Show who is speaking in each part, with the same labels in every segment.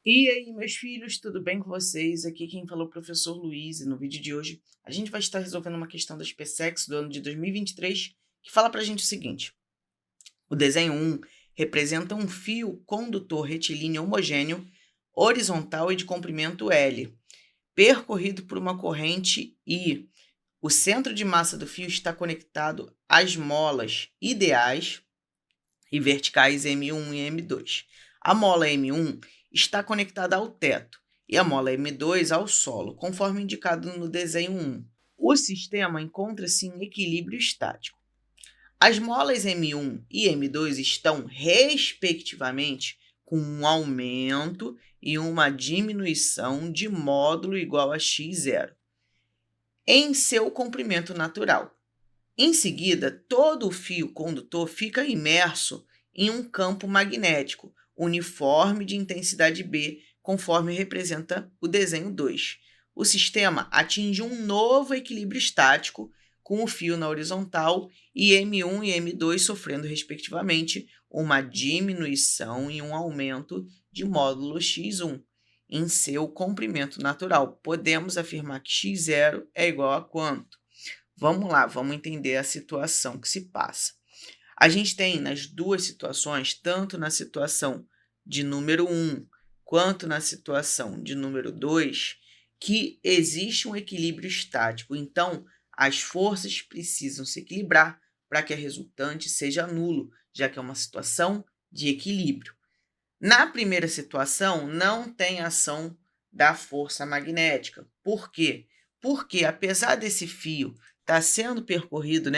Speaker 1: E aí, meus filhos, tudo bem com vocês? Aqui quem falou é o professor Luiz, e no vídeo de hoje a gente vai estar resolvendo uma questão da SpaceX do ano de 2023, que fala pra gente o seguinte: o desenho 1 representa um fio condutor retilíneo homogêneo, horizontal e de comprimento L, percorrido por uma corrente I. O centro de massa do fio está conectado às molas ideais e verticais M1 e M2. A mola M1 está conectada ao teto e a mola M2 ao solo, conforme indicado no desenho 1. O sistema encontra-se em equilíbrio estático. As molas M1 e M2 estão, respectivamente, com um aumento e uma diminuição de módulo igual a x0 em seu comprimento natural. Em seguida, todo o fio condutor fica imerso em um campo magnético uniforme de intensidade B, conforme representa o desenho 2. O sistema atinge um novo equilíbrio estático, com o fio na horizontal e M1 e M2 sofrendo, respectivamente, uma diminuição e um aumento de módulo x1 em seu comprimento natural. Podemos afirmar que x0 é igual a quanto? Vamos lá, vamos entender a situação que se passa. A gente tem nas duas situações, tanto na situação de número 1 quanto na situação de número 2, que existe um equilíbrio estático. Então, as forças precisam se equilibrar para que a resultante seja nulo, já que é uma situação de equilíbrio. Na primeira situação, não tem ação da força magnética. Por quê? Porque apesar desse fio estar sendo percorrido,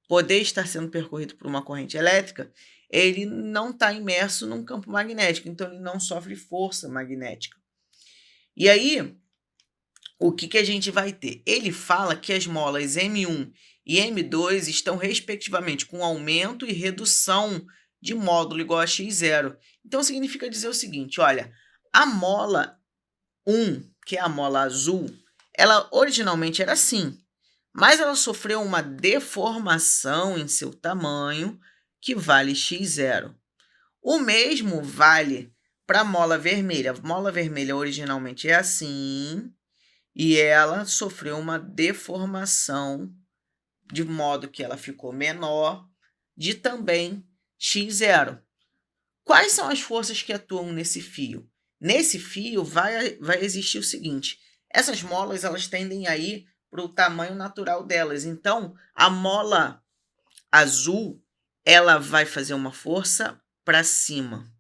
Speaker 1: poder estar sendo percorrido por uma corrente elétrica, ele não está imerso num campo magnético, então ele não sofre força magnética. E aí, o que a gente vai ter? Ele fala que as molas M1 e M2 estão respectivamente com aumento e redução de módulo igual a x0. Então significa dizer o seguinte, olha, a mola 1, que é a mola azul, ela originalmente era assim, mas ela sofreu uma deformação em seu tamanho que vale x0. O mesmo vale para a mola vermelha. A mola vermelha originalmente é assim, e ela sofreu uma deformação de modo que ela ficou menor, de também x0. Quais são as forças que atuam nesse fio? Nesse fio vai existir o seguinte: essas molas elas tendem a ir para o tamanho natural delas. Então, a mola azul ela vai fazer uma força para cima,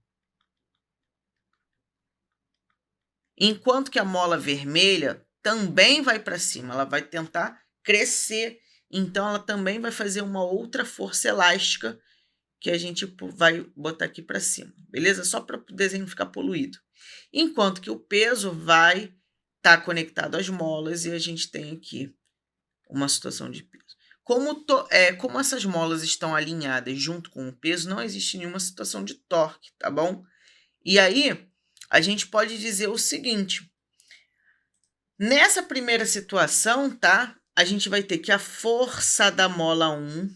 Speaker 1: enquanto que a mola vermelha também vai para cima, ela vai tentar crescer, então ela também vai fazer uma outra força elástica que a gente vai botar aqui para cima, beleza? Só para o desenho ficar poluído. Enquanto que o peso vai estar conectado às molas e a gente tem aqui uma situação de peso. Como essas molas estão alinhadas junto com o peso, não existe nenhuma situação de torque, tá bom? E aí, a gente pode dizer o seguinte: nessa primeira situação, tá? A gente vai ter que a força da mola 1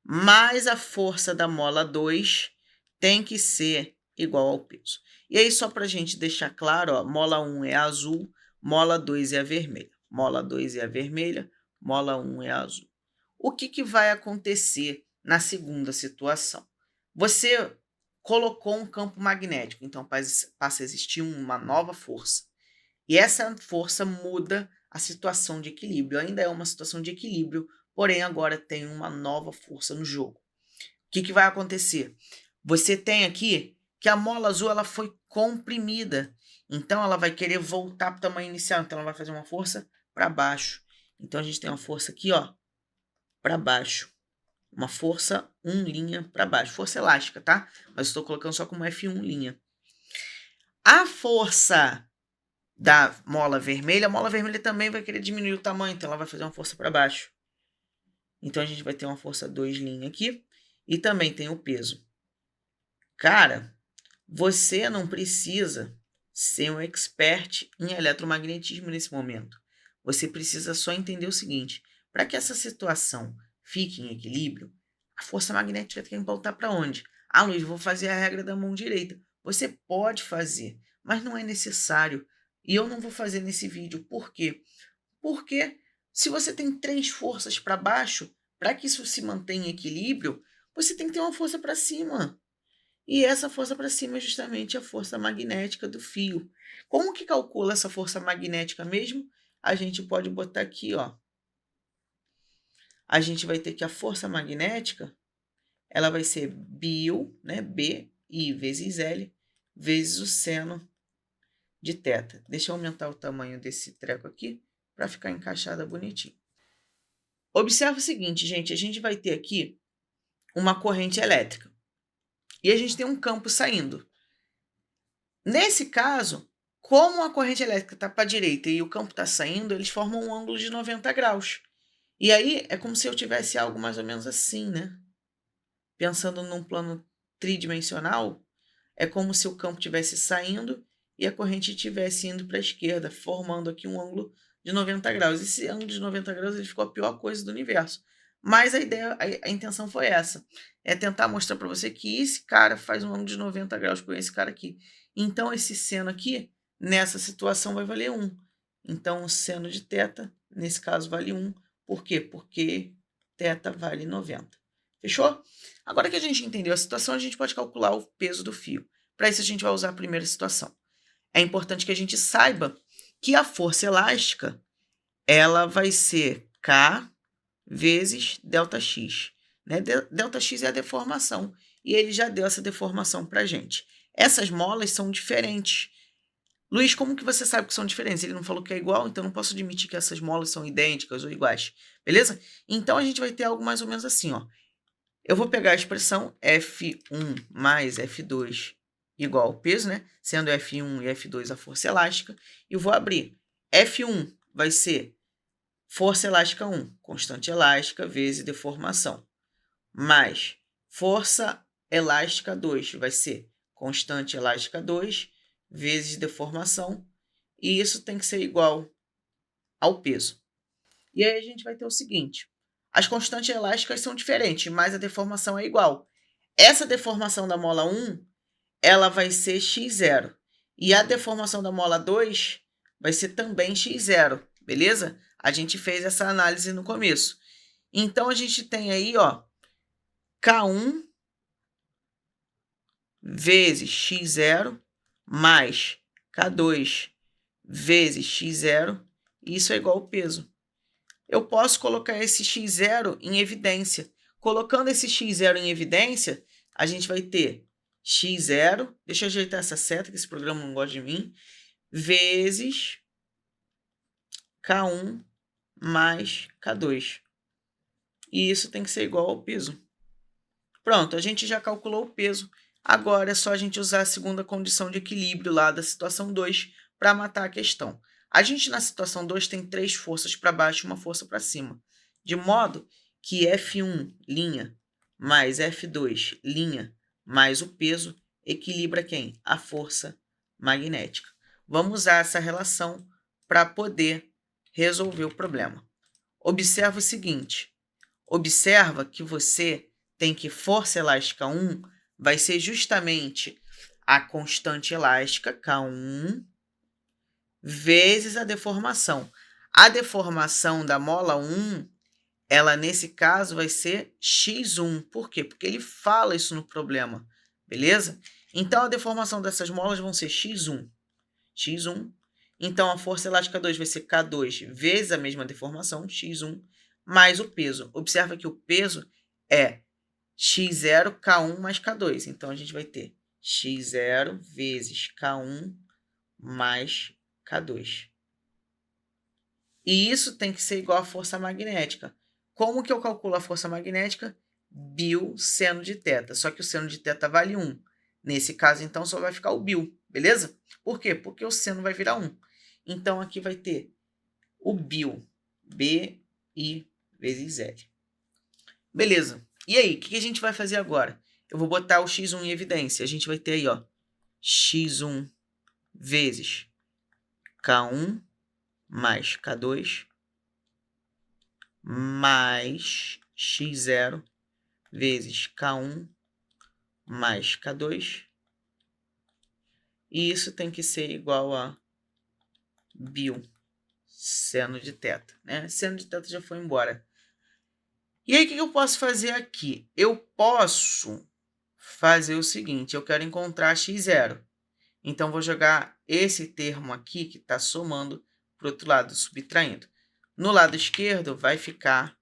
Speaker 1: mais a força da mola 2 tem que ser igual ao peso. E aí, só para a gente deixar claro, ó, mola 1 é azul, mola 2 é a vermelha. Mola 2 é a vermelha, mola 1 é a azul. O que vai acontecer na segunda situação? Você colocou um campo magnético, então passa a existir uma nova força. E essa força muda a situação de equilíbrio. Ainda é uma situação de equilíbrio, porém agora tem uma nova força no jogo. O que vai acontecer? Você tem aqui que a mola azul ela foi comprimida. Então ela vai querer voltar para o tamanho inicial. Então ela vai fazer uma força para baixo. Então a gente tem uma força aqui, ó, para baixo. Uma força 1' para baixo. Força elástica, tá? Mas estou colocando só como F1'. A força da mola vermelha, a mola vermelha também vai querer diminuir o tamanho, então ela vai fazer uma força para baixo. Então a gente vai ter uma força 2' aqui e também tem o peso. Cara, você não precisa ser um expert em eletromagnetismo nesse momento. Você precisa só entender o seguinte: para que essa situação fique em equilíbrio, a força magnética tem que voltar para onde? Ah, Luiz, vou fazer a regra da mão direita. Você pode fazer, mas não é necessário. E eu não vou fazer nesse vídeo. Por quê? Porque se você tem 3 forças para baixo, para que isso se mantenha em equilíbrio, você tem que ter uma força para cima. E essa força para cima é justamente a força magnética do fio. Como que calcula essa força magnética mesmo? A gente pode botar aqui, ó. A gente vai ter que a força magnética, ela vai ser bio, né, B, I vezes L, vezes o seno de θ. Deixa eu aumentar o tamanho desse treco aqui para ficar encaixada bonitinho. Observa o seguinte, gente, a gente vai ter aqui uma corrente elétrica e a gente tem um campo saindo. Nesse caso, como a corrente elétrica está para a direita e o campo está saindo, eles formam um ângulo de 90 graus. E aí é como se eu tivesse algo mais ou menos assim, né? Pensando num plano tridimensional, é como se o campo estivesse saindo e a corrente estivesse indo para a esquerda, formando aqui um ângulo de 90 graus. Esse ângulo de 90 graus ele ficou a pior coisa do universo. Mas a ideia, a intenção foi essa. É tentar mostrar para você que esse cara faz um ângulo de 90 graus com esse cara aqui. Então, esse seno aqui, nessa situação, vai valer 1. Então, o seno de θ, nesse caso, vale 1. Por quê? Porque θ vale 90. Fechou? Agora que a gente entendeu a situação, a gente pode calcular o peso do fio. Para isso, a gente vai usar a primeira situação. É importante que a gente saiba que a força elástica ela vai ser K vezes ΔX. Né? ΔX é a deformação. E ele já deu essa deformação para a gente. Essas molas são diferentes. Luiz, como que você sabe que são diferentes? Ele não falou que é igual, então não posso admitir que essas molas são idênticas ou iguais. Beleza? Então, a gente vai ter algo mais ou menos assim, ó. Eu vou pegar a expressão F1 mais F2 igual ao peso, né? Sendo F1 e F2 a força elástica. E vou abrir. F1 vai ser força elástica 1, constante elástica vezes deformação. Mais força elástica 2 vai ser constante elástica 2 vezes deformação. E isso tem que ser igual ao peso. E aí a gente vai ter o seguinte. As constantes elásticas são diferentes, mas a deformação é igual. Essa deformação da mola 1, ela vai ser x0. E a deformação da mola 2 vai ser também x0, beleza? A gente fez essa análise no começo. Então, a gente tem aí, ó, K1 vezes x0 mais K2 vezes x0. Isso é igual ao peso. Eu posso colocar esse x0 em evidência. Colocando esse x0 em evidência, a gente vai ter x0, deixa eu ajeitar essa seta, que esse programa não gosta de mim, vezes K1 mais K2. E isso tem que ser igual ao peso. Pronto, a gente já calculou o peso. Agora é só a gente usar a segunda condição de equilíbrio lá da situação 2 para matar a questão. A gente, na situação 2, tem 3 forças para baixo e uma força para cima. De modo que F1, linha, mais F2, linha, mais o peso, equilibra quem? A força magnética. Vamos usar essa relação para poder resolver o problema. Observa o seguinte. Observa que você tem que força elástica 1 vai ser justamente a constante elástica, K1, vezes a deformação. A deformação da mola 1, ela nesse caso vai ser x1. Por quê? Porque ele fala isso no problema, beleza? Então, a deformação dessas molas vão ser x1. x1. Então, a força elástica 2 vai ser K2 vezes a mesma deformação, x1, mais o peso. Observa que o peso é x0, K1 mais K2. Então, a gente vai ter x0 vezes K1 mais K2. E isso tem que ser igual à força magnética. Como que eu calculo a força magnética? Bio seno de θ. Só que o seno de θ vale 1. Nesse caso, então, só vai ficar o bio, beleza? Por quê? Porque o seno vai virar 1. Então, aqui vai ter o bio, BI vezes L. Beleza. E aí, o que a gente vai fazer agora? Eu vou botar o x1 em evidência. A gente vai ter aí, ó, x1 vezes K1 mais K2 mais x0 vezes K1 mais K2 E isso tem que ser igual a bio, seno de θ, né? Seno de θ já foi embora. E aí, o que eu posso fazer aqui? Eu posso fazer o seguinte, eu quero encontrar x0. Então, vou jogar esse termo aqui, que está somando, para o outro lado, subtraindo. No lado esquerdo, vai ficar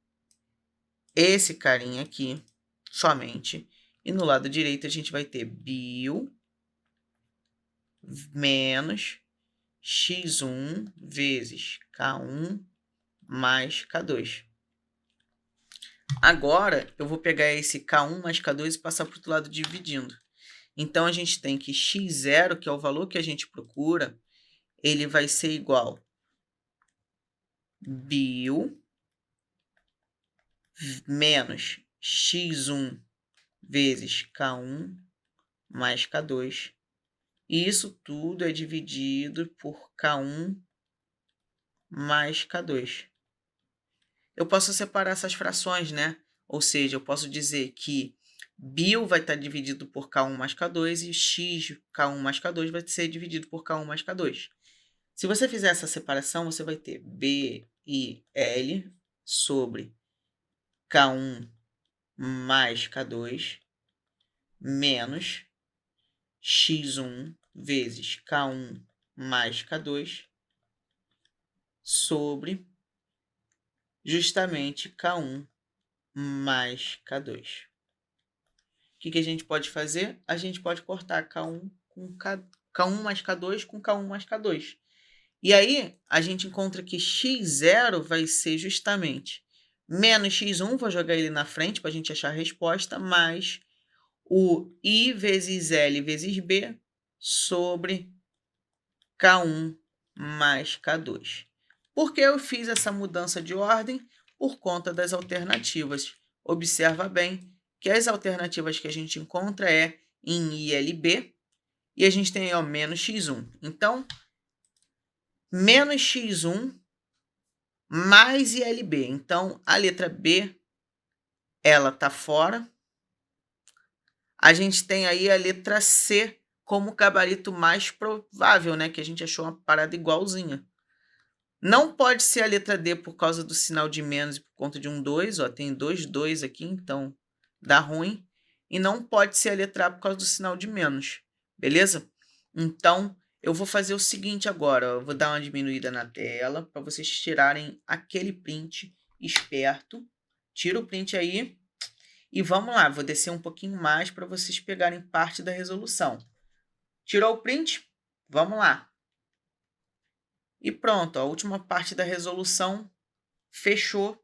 Speaker 1: esse carinha aqui, somente. E no lado direito, a gente vai ter bio menos x1 vezes k1 mais k2. Agora, eu vou pegar esse k1 mais k2 e passar para o outro lado dividindo. Então, a gente tem que x0, que é o valor que a gente procura, ele vai ser igual bio menos x1 vezes k1 mais k2. E isso tudo é dividido por k1 mais k2. Eu posso separar essas frações, né? Ou seja, eu posso dizer que bio vai estar dividido por k1 mais k2 e x k1 mais k2 vai ser dividido por k1 mais k2. Se você fizer essa separação, você vai ter B e L sobre K1 mais K2 menos X1 vezes K1 mais K2 sobre justamente K1 mais K2. O que a gente pode fazer? A gente pode cortar K1 com K1 mais K2 com K1 mais K2. E aí, a gente encontra que x0 vai ser justamente menos x1, vou jogar ele na frente para a gente achar a resposta, mais o I vezes L vezes B sobre K1 mais K2. Por que eu fiz essa mudança de ordem? Por conta das alternativas. Observa bem que as alternativas que a gente encontra é em ILB e a gente tem ó, menos x1. Então, menos x1 mais ILB. Então, a letra B, ela está fora. A gente tem aí a letra C como o gabarito mais provável, né? Que a gente achou uma parada igualzinha. Não pode ser a letra D por causa do sinal de menos e por conta de um 2. Ó, tem 2 aqui, então dá ruim. E não pode ser a letra A por causa do sinal de menos. Beleza? Então, eu vou fazer o seguinte agora. Eu vou dar uma diminuída na tela para vocês tirarem aquele print esperto. Tira o print aí. E vamos lá, vou descer um pouquinho mais para vocês pegarem parte da resolução. Tirou o print? Vamos lá. E pronto, a última parte da resolução fechou.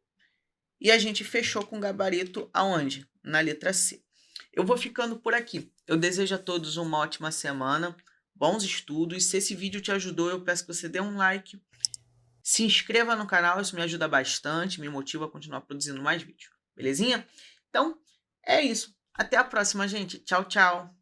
Speaker 1: E a gente fechou com o gabarito aonde? Na letra C. Eu vou ficando por aqui. Eu desejo a todos uma ótima semana, bons estudos. Se esse vídeo te ajudou, eu peço que você dê um like. Se inscreva no canal, isso me ajuda bastante, me motiva a continuar produzindo mais vídeos. Belezinha? Então, é isso. Até a próxima, gente. Tchau, tchau.